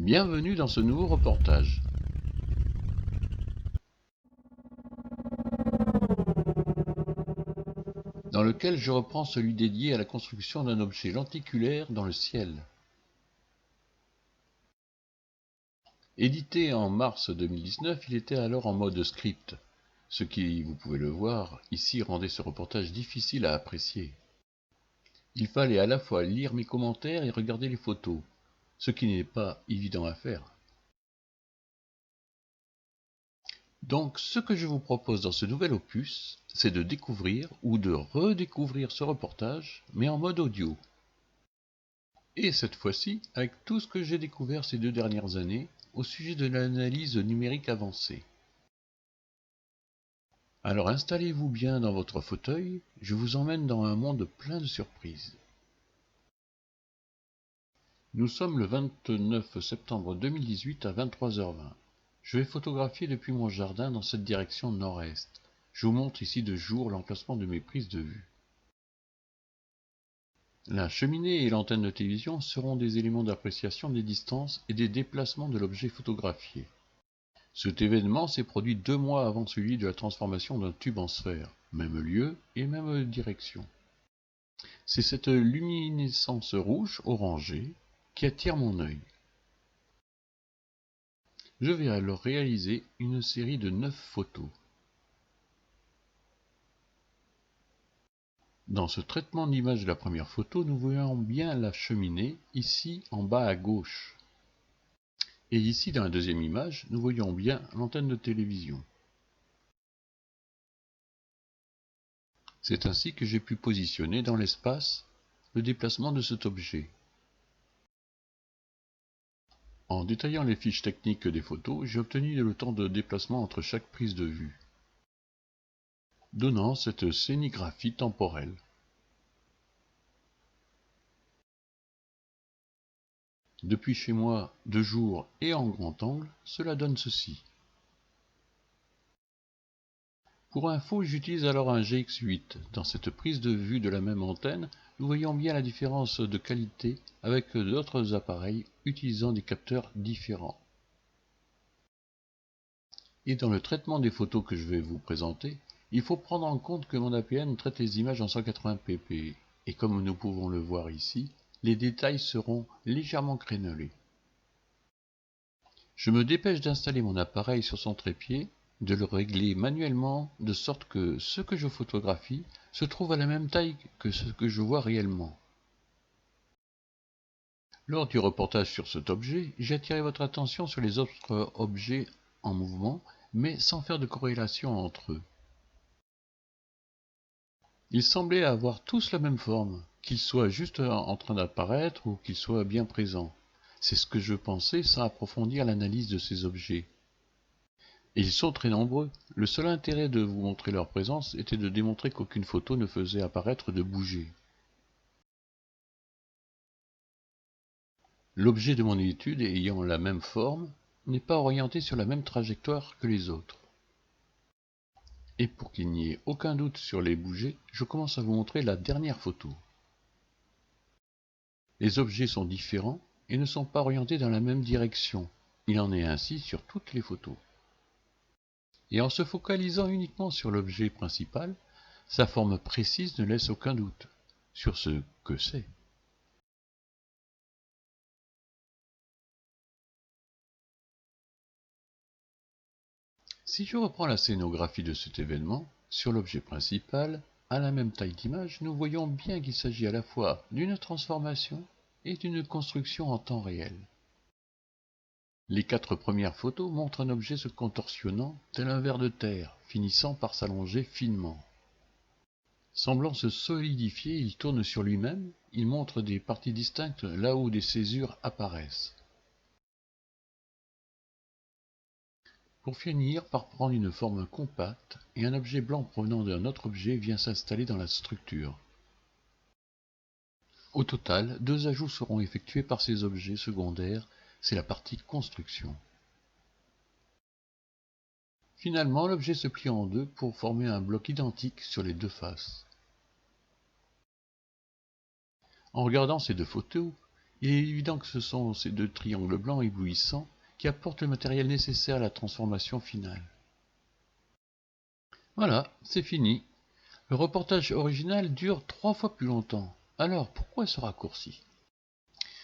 Bienvenue dans ce nouveau reportage. Dans lequel je reprends celui dédié à la construction d'un objet lenticulaire dans le ciel. Édité en mars 2019, il était alors en mode script, ce qui, vous pouvez le voir, ici rendait ce reportage difficile à apprécier. Il fallait à la fois lire mes commentaires et regarder les photos, ce qui n'est pas évident à faire. Donc, ce que je vous propose dans ce nouvel opus, c'est de découvrir ou de redécouvrir ce reportage, mais en mode audio. Et cette fois-ci, avec tout ce que j'ai découvert ces 2 dernières années au sujet de l'analyse numérique avancée. Alors installez-vous bien dans votre fauteuil, je vous emmène dans un monde plein de surprises. Nous sommes le 29 septembre 2018 à 23h20. Je vais photographier depuis mon jardin dans cette direction nord-est. Je vous montre ici de jour l'emplacement de mes prises de vue. La cheminée et l'antenne de télévision seront des éléments d'appréciation des distances et des déplacements de l'objet photographié. Cet événement s'est produit 2 mois avant celui de la transformation d'un tube en sphère, même lieu et même direction. C'est cette luminescence rouge orangée qui attire mon œil. Je vais alors réaliser une série de 9 photos. Dans ce traitement d'image de la première photo, nous voyons bien la cheminée, ici en bas à gauche. Et ici, dans la deuxième image, nous voyons bien l'antenne de télévision. C'est ainsi que j'ai pu positionner dans l'espace le déplacement de cet objet. En détaillant les fiches techniques des photos, j'ai obtenu le temps de déplacement entre chaque prise de vue, donnant cette scénographie temporelle. Depuis chez moi, de jour et en grand angle, cela donne ceci. Pour info, j'utilise alors un GX8. Dans cette prise de vue de la même antenne, nous voyons bien la différence de qualité avec d'autres appareils utilisant des capteurs différents. Et dans le traitement des photos que je vais vous présenter, il faut prendre en compte que mon APN traite les images en 180pp. Et comme nous pouvons le voir ici, les détails seront légèrement crénelés. Je me dépêche d'installer mon appareil sur son trépied, de le régler manuellement de sorte que ce que je photographie se trouve à la même taille que ce que je vois réellement. Lors du reportage sur cet objet, j'ai attiré votre attention sur les autres objets en mouvement, mais sans faire de corrélation entre eux. Ils semblaient avoir tous la même forme, qu'ils soient juste en train d'apparaître ou qu'ils soient bien présents. C'est ce que je pensais sans approfondir l'analyse de ces objets. Et ils sont très nombreux. Le seul intérêt de vous montrer leur présence était de démontrer qu'aucune photo ne faisait apparaître de bouger. L'objet de mon étude, ayant la même forme, n'est pas orienté sur la même trajectoire que les autres. Et pour qu'il n'y ait aucun doute sur les bougées, je commence à vous montrer la dernière photo. Les objets sont différents et ne sont pas orientés dans la même direction. Il en est ainsi sur toutes les photos. Et en se focalisant uniquement sur l'objet principal, sa forme précise ne laisse aucun doute sur ce que c'est. Si je reprends la scénographie de cet événement, sur l'objet principal, à la même taille d'image, nous voyons bien qu'il s'agit à la fois d'une transformation et d'une construction en temps réel. Les 4 premières photos montrent un objet se contorsionnant tel un ver de terre, finissant par s'allonger finement. Semblant se solidifier, il tourne sur lui-même, il montre des parties distinctes là où des césures apparaissent. Pour finir par prendre une forme compacte, et un objet blanc provenant d'un autre objet vient s'installer dans la structure. Au total, 2 ajouts seront effectués par ces objets secondaires, c'est la partie construction. Finalement, l'objet se plie en deux pour former un bloc identique sur les 2 faces. En regardant ces 2 photos, Il est évident que ce sont ces deux triangles blancs éblouissants qui apportent le matériel nécessaire à la transformation finale. Voilà, c'est fini. Le reportage original dure 3 fois plus longtemps. Alors, pourquoi ce raccourci?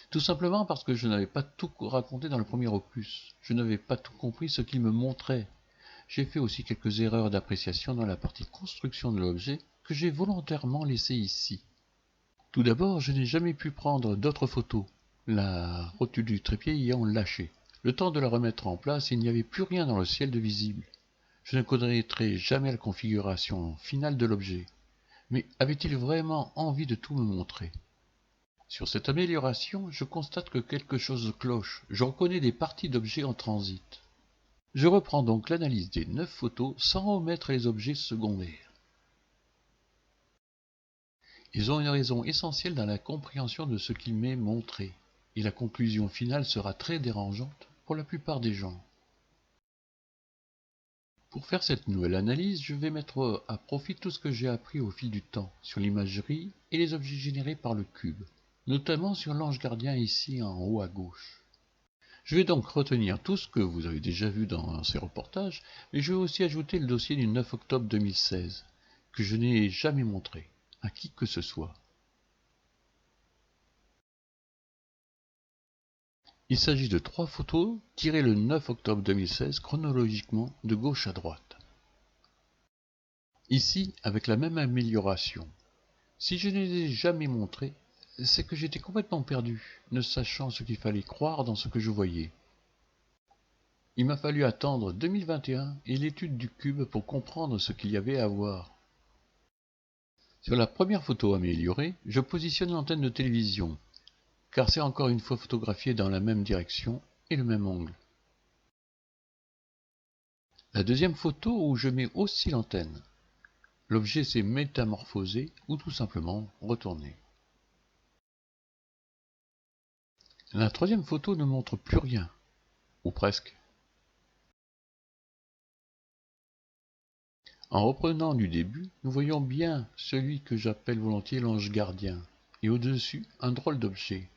Tout simplement parce que je n'avais pas tout raconté dans le premier opus. Je n'avais pas tout compris ce qu'il me montrait. J'ai fait aussi quelques erreurs d'appréciation dans la partie construction de l'objet que j'ai volontairement laissée ici. Tout d'abord, je n'ai jamais pu prendre d'autres photos, la rotule du trépied ayant lâché. Le temps de la remettre en place, il n'y avait plus rien dans le ciel de visible. Je ne connaîtrai jamais la configuration finale de l'objet. Mais avait-il vraiment envie de tout me montrer? Sur cette amélioration, je constate que quelque chose cloche. Je reconnais des parties d'objets en transit. Je reprends donc l'analyse des 9 photos sans omettre les objets secondaires. Ils ont une raison essentielle dans la compréhension de ce qu'il m'est montré, et la conclusion finale sera très dérangeante pour la plupart des gens. Pour faire cette nouvelle analyse, je vais mettre à profit tout ce que j'ai appris au fil du temps sur l'imagerie et les objets générés par le cube, notamment sur l'ange gardien ici en haut à gauche. Je vais donc retenir tout ce que vous avez déjà vu dans ces reportages, mais je vais aussi ajouter le dossier du 9 octobre 2016, que je n'ai jamais montré à qui que ce soit. Il s'agit de 3 photos tirées le 9 octobre 2016 chronologiquement de gauche à droite. Ici, avec la même amélioration. Si je ne les ai jamais montrées, c'est que j'étais complètement perdu, ne sachant ce qu'il fallait croire dans ce que je voyais. Il m'a fallu attendre 2021 et l'étude du cube pour comprendre ce qu'il y avait à voir. Sur la première photo améliorée, je positionne l'antenne de télévision, car c'est encore une fois photographié dans la même direction et le même angle. La deuxième photo où je mets aussi l'antenne. L'objet s'est métamorphosé ou tout simplement retourné. La troisième photo ne montre plus rien, ou presque. En reprenant du début, nous voyons bien celui que j'appelle volontiers l'ange gardien, et au-dessus, un drôle d'objet.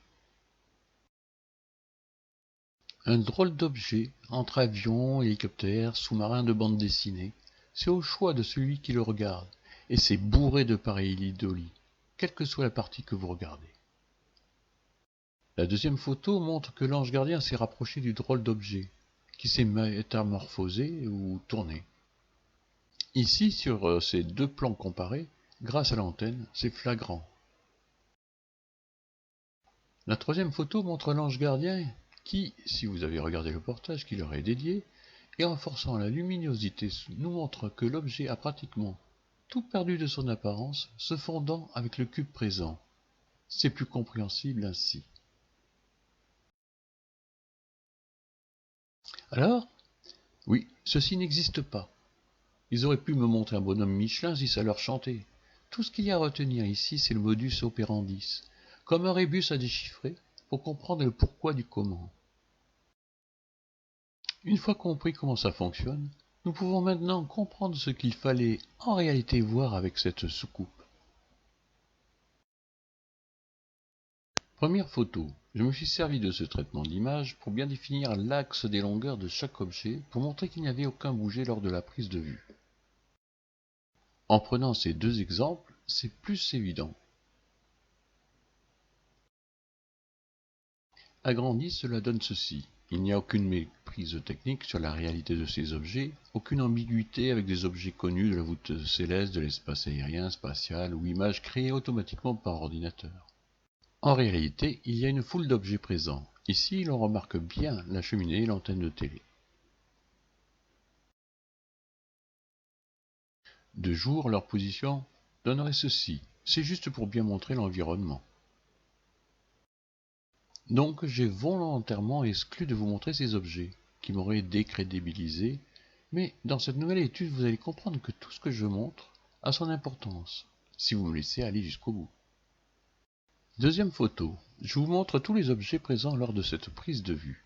Un drôle d'objet, entre avion, hélicoptère, sous-marin de bande dessinée, c'est au choix de celui qui le regarde, et c'est bourré de pareidolie, quelle que soit la partie que vous regardez. La deuxième photo montre que l'ange gardien s'est rapproché du drôle d'objet, qui s'est métamorphosé ou tourné. Ici, sur ces deux plans comparés, grâce à l'antenne, c'est flagrant. La troisième photo montre l'ange gardien qui, si vous avez regardé le reportage qui leur est dédié, et en forçant la luminosité, nous montre que l'objet a pratiquement tout perdu de son apparence, se fondant avec le cube présent. C'est plus compréhensible ainsi. Alors, oui, ceci n'existe pas. Ils auraient pu me montrer un bonhomme Michelin si ça leur chantait. Tout ce qu'il y a à retenir ici, c'est le modus operandi, comme un rébus à déchiffrer pour comprendre le pourquoi du comment. Une fois compris comment ça fonctionne, nous pouvons maintenant comprendre ce qu'il fallait en réalité voir avec cette soucoupe. Première photo. Je me suis servi de ce traitement d'image pour bien définir l'axe des longueurs de chaque objet pour montrer qu'il n'y avait aucun bougé lors de la prise de vue. En prenant ces deux exemples, c'est plus évident. Agrandi, cela donne ceci. Il n'y a aucune méprise technique sur la réalité de ces objets, aucune ambiguïté avec des objets connus de la voûte céleste, de l'espace aérien, spatial ou images créées automatiquement par ordinateur. En réalité, il y a une foule d'objets présents. Ici, l'on remarque bien la cheminée et l'antenne de télé. De jour, leur position donnerait ceci. C'est juste pour bien montrer l'environnement. Donc, j'ai volontairement exclu de vous montrer ces objets, qui m'auraient décrédibilisé, mais dans cette nouvelle étude, vous allez comprendre que tout ce que je montre a son importance, si vous me laissez aller jusqu'au bout. Deuxième photo. Je vous montre tous les objets présents lors de cette prise de vue.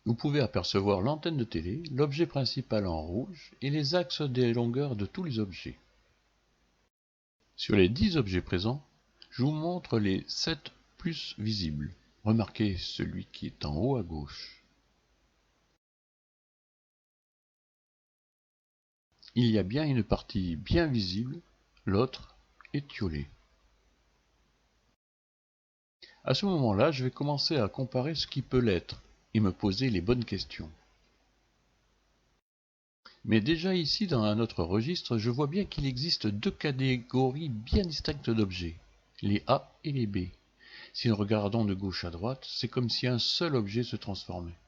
Vous pouvez apercevoir l'antenne de télé, l'objet principal en rouge et les axes des longueurs de tous les objets. Sur les 10 objets présents, Je vous montre les 7 plus visibles. Remarquez celui qui est en haut à gauche. Il y a bien une partie bien visible, l'autre étiolée. À ce moment-là, je vais commencer à comparer ce qui peut l'être et me poser les bonnes questions. Mais déjà ici, dans un autre registre, je vois bien qu'il existe deux catégories bien distinctes d'objets, les A et les B. Si nous regardons de gauche à droite, c'est comme si un seul objet se transformait.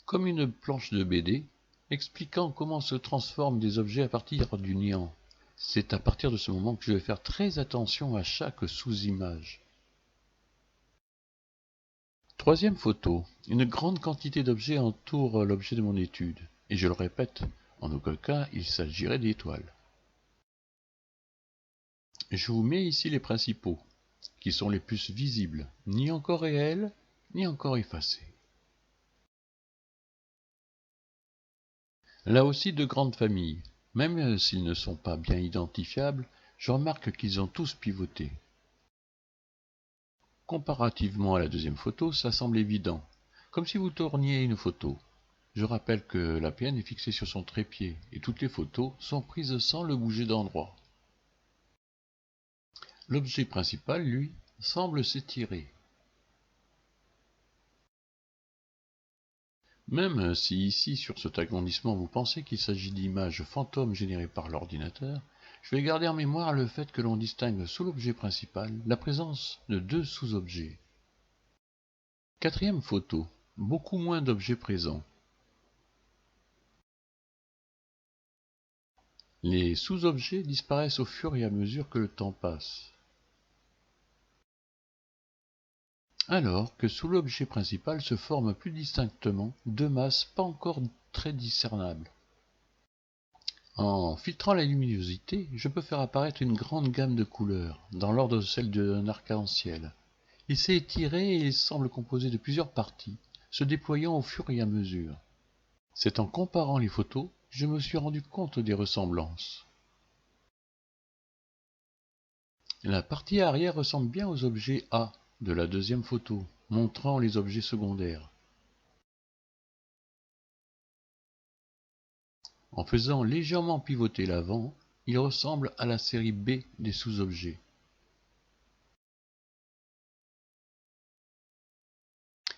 Comme une planche de BD, expliquant comment se transforment des objets à partir du néant. C'est à partir de ce moment que je vais faire très attention à chaque sous-image. Troisième photo. Une grande quantité d'objets entoure l'objet de mon étude. Et je le répète, en aucun cas il s'agirait d'étoiles. Je vous mets ici les principaux, qui sont les plus visibles, ni encore réels, ni encore effacés. Là aussi de grandes familles. Même s'ils ne sont pas bien identifiables, je remarque qu'ils ont tous pivoté. Comparativement à la deuxième photo, ça semble évident, comme si vous tourniez une photo. Je rappelle que l'APN est fixée sur son trépied et toutes les photos sont prises sans le bouger d'endroit. L'objet principal, lui, semble s'étirer. Même si ici, sur cet agrandissement, vous pensez qu'il s'agit d'images fantômes générées par l'ordinateur, je vais garder en mémoire le fait que l'on distingue sous l'objet principal la présence de deux sous-objets. Quatrième photo, beaucoup moins d'objets présents. Les sous-objets disparaissent au fur et à mesure que le temps passe. Alors que sous l'objet principal se forment plus distinctement deux masses pas encore très discernables. En filtrant la luminosité, je peux faire apparaître une grande gamme de couleurs, dans l'ordre de celle d'un arc-en-ciel. Il s'est étiré et il semble composé de plusieurs parties, se déployant au fur et à mesure. C'est en comparant les photos que je me suis rendu compte des ressemblances. La partie arrière ressemble bien aux objets A de la deuxième photo, montrant les objets secondaires. En faisant légèrement pivoter l'avant, il ressemble à la série B des sous-objets.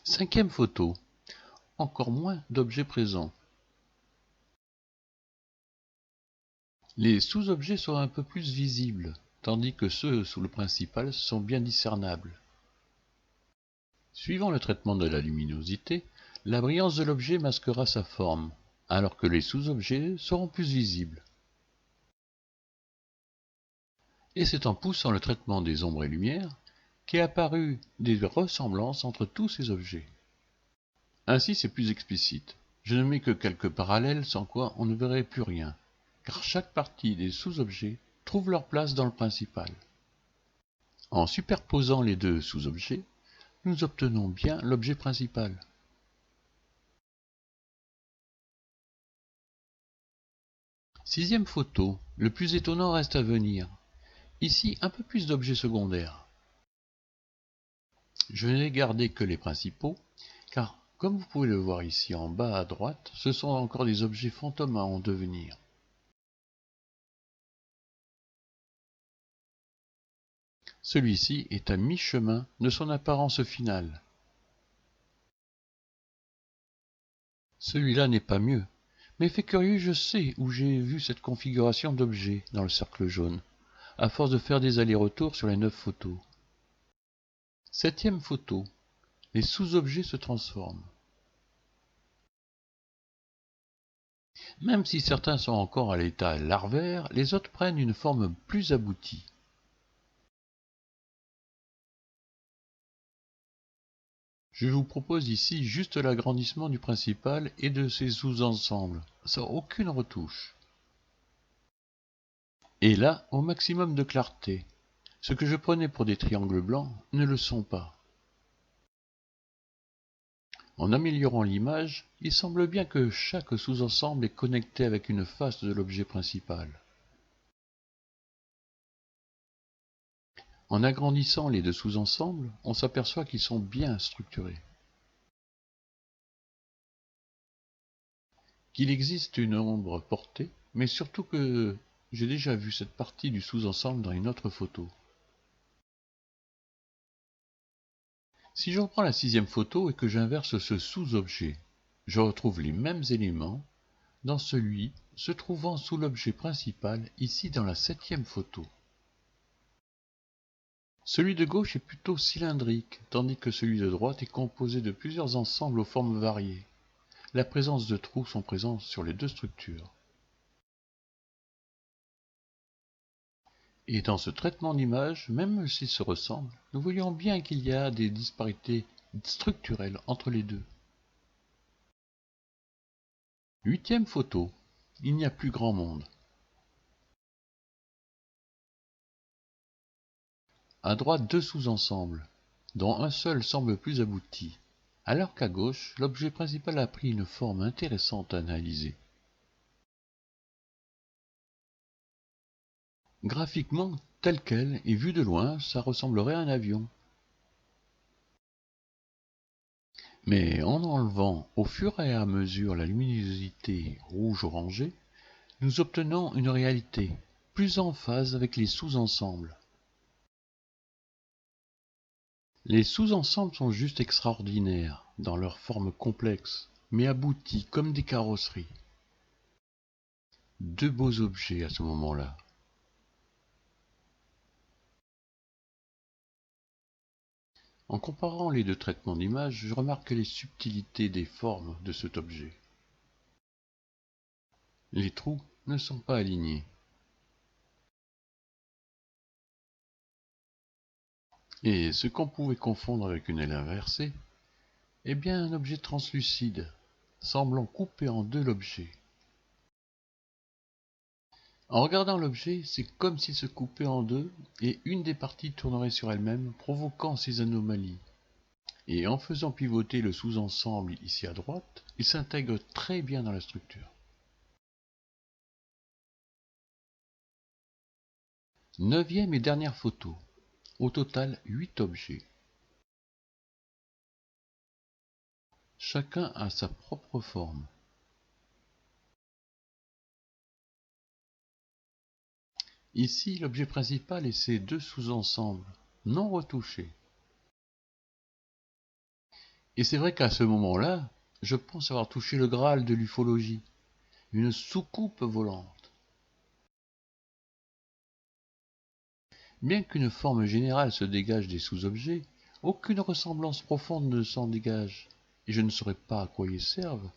Cinquième photo, encore moins d'objets présents. Les sous-objets sont un peu plus visibles, tandis que ceux sous le principal sont bien discernables. Suivant le traitement de la luminosité, la brillance de l'objet masquera sa forme, alors que les sous-objets seront plus visibles. Et c'est en poussant le traitement des ombres et lumières qu'est apparu des ressemblances entre tous ces objets. Ainsi c'est plus explicite. Je ne mets que quelques parallèles sans quoi on ne verrait plus rien, car chaque partie des sous-objets trouve leur place dans le principal. En superposant les deux sous-objets, nous obtenons bien l'objet principal. Sixième photo, le plus étonnant reste à venir. Ici, un peu plus d'objets secondaires. Je n'ai gardé que les principaux, car, comme vous pouvez le voir ici en bas à droite, ce sont encore des objets fantômes à en devenir. Celui-ci est à mi-chemin de son apparence finale. Celui-là n'est pas mieux, mais fait curieux, je sais où j'ai vu cette configuration d'objets dans le cercle jaune, à force de faire des allers-retours sur les 9 photos. Septième photo, les sous-objets se transforment. Même si certains sont encore à l'état larvaire, les autres prennent une forme plus aboutie. Je vous propose ici juste l'agrandissement du principal et de ses sous-ensembles, sans aucune retouche. Et là, au maximum de clarté. Ce que je prenais pour des triangles blancs ne le sont pas. En améliorant l'image, il semble bien que chaque sous-ensemble est connecté avec une face de l'objet principal. En agrandissant les deux sous-ensembles, on s'aperçoit qu'ils sont bien structurés. Qu'il existe une ombre portée, mais surtout que j'ai déjà vu cette partie du sous-ensemble dans une autre photo. Si je reprends la 6e photo et que j'inverse ce sous-objet, je retrouve les mêmes éléments dans celui se trouvant sous l'objet principal ici dans la 7e photo. Celui de gauche est plutôt cylindrique, tandis que celui de droite est composé de plusieurs ensembles aux formes variées. La présence de trous sont présents sur les deux structures. Et dans ce traitement d'image, même s'ils se ressemblent, nous voyons bien qu'il y a des disparités structurelles entre les deux. 8e photo. Il n'y a plus grand monde. À droite, deux sous-ensembles, dont un seul semble plus abouti, alors qu'à gauche, l'objet principal a pris une forme intéressante à analyser. Graphiquement, tel quel, et vu de loin, ça ressemblerait à un avion. Mais en enlevant au fur et à mesure la luminosité rouge-orangée, nous obtenons une réalité plus en phase avec les sous-ensembles. Les sous-ensembles sont juste extraordinaires dans leur forme complexe, mais aboutis comme des carrosseries. Deux beaux objets à ce moment-là. En comparant les deux traitements d'image, je remarque les subtilités des formes de cet objet. Les trous ne sont pas alignés. Et ce qu'on pouvait confondre avec une aile inversée est bien un objet translucide, semblant couper en deux l'objet. En regardant l'objet, c'est comme s'il se coupait en deux et une des parties tournerait sur elle-même, provoquant ces anomalies. Et en faisant pivoter le sous-ensemble ici à droite, il s'intègre très bien dans la structure. 9e et dernière photo. Au total, 8 objets. Chacun a sa propre forme. Ici, l'objet principal et ses deux sous-ensembles, non retouchés. Et c'est vrai qu'à ce moment-là, je pense avoir touché le Graal de l'ufologie, une soucoupe volante. Bien qu'une forme générale se dégage des sous-objets, aucune ressemblance profonde ne s'en dégage, et je ne saurais pas à quoi ils servent,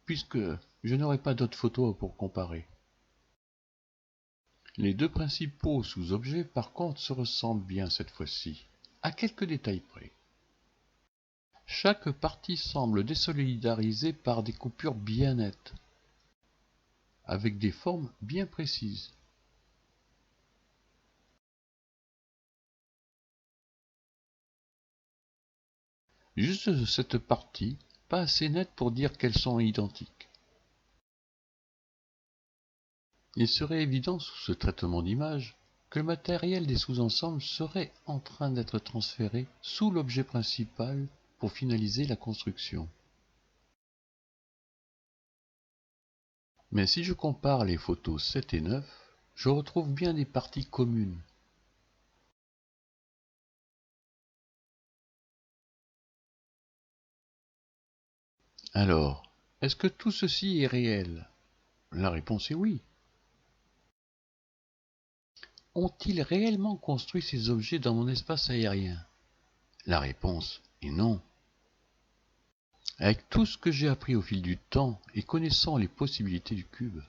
puisque je n'aurai pas d'autres photos pour comparer. Les deux principaux sous-objets, par contre, se ressemblent bien cette fois-ci, à quelques détails près. Chaque partie semble désolidarisée par des coupures bien nettes, avec des formes bien précises. Juste cette partie, pas assez nette pour dire qu'elles sont identiques. Il serait évident sous ce traitement d'image que le matériel des sous-ensembles serait en train d'être transféré sous l'objet principal pour finaliser la construction. Mais si je compare les photos 7 et 9, je retrouve bien des parties communes. Alors, est-ce que tout ceci est réel? La réponse est oui. Ont-ils réellement construit ces objets dans mon espace aérien? La réponse est non. Avec tout ce que j'ai appris au fil du temps et connaissant les possibilités du cube,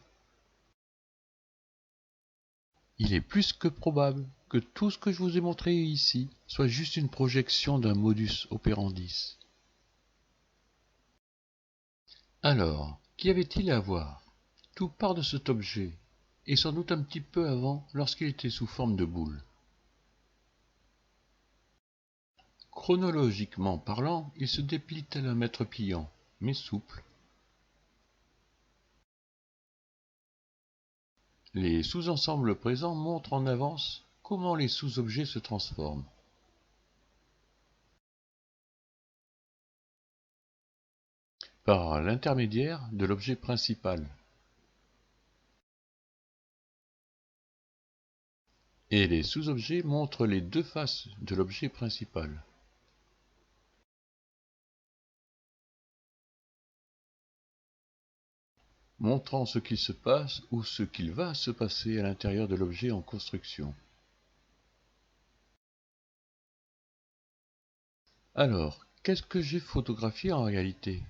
il est plus que probable que tout ce que je vous ai montré ici soit juste une projection d'un modus operandi. Alors, qu'y avait-il à voir? Tout part de cet objet, et sans doute un petit peu avant lorsqu'il était sous forme de boule. Chronologiquement parlant, il se déplie tel un mètre pliant, mais souple. Les sous-ensembles présents montrent en avance comment les sous-objets se transforment. Par l'intermédiaire de l'objet principal. Et les sous-objets montrent les deux faces de l'objet principal. Montrant ce qu'il se passe ou ce qu'il va se passer à l'intérieur de l'objet en construction. Alors, qu'est-ce que j'ai photographié en réalité?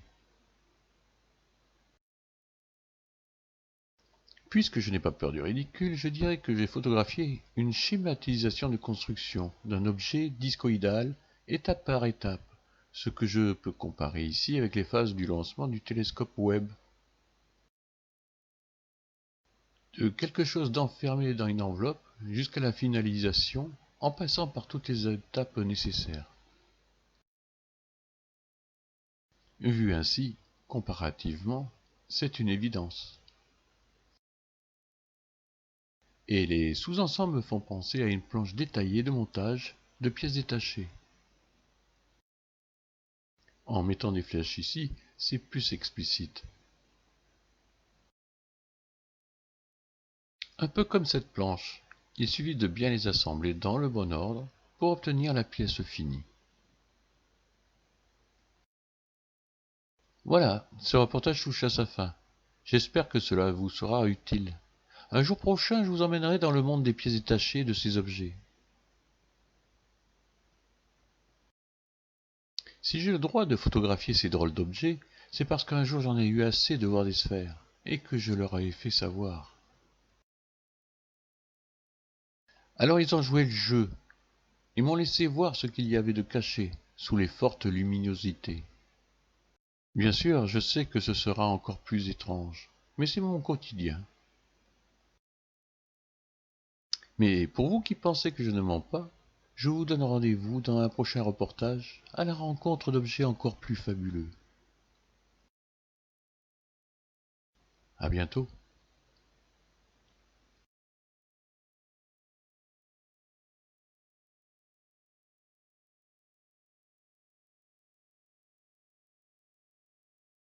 Puisque je n'ai pas peur du ridicule, je dirais que j'ai photographié une schématisation de construction d'un objet discoïdal, étape par étape, ce que je peux comparer ici avec les phases du lancement du télescope Webb. De quelque chose d'enfermé dans une enveloppe jusqu'à la finalisation, en passant par toutes les étapes nécessaires. Vu ainsi, comparativement, c'est une évidence. Et les sous-ensembles me font penser à une planche détaillée de montage de pièces détachées. En mettant des flèches ici, c'est plus explicite. Un peu comme cette planche, il suffit de bien les assembler dans le bon ordre pour obtenir la pièce finie. Voilà, ce reportage touche à sa fin. J'espère que cela vous sera utile. Un jour prochain, je vous emmènerai dans le monde des pièces détachées de ces objets. Si j'ai le droit de photographier ces drôles d'objets, c'est parce qu'un jour j'en ai eu assez de voir des sphères, et que je leur ai fait savoir. Alors ils ont joué le jeu. Ils m'ont laissé voir ce qu'il y avait de caché sous les fortes luminosités. Bien sûr, je sais que ce sera encore plus étrange, mais c'est mon quotidien. Mais pour vous qui pensez que je ne mens pas, je vous donne rendez-vous dans un prochain reportage à la rencontre d'objets encore plus fabuleux. À bientôt.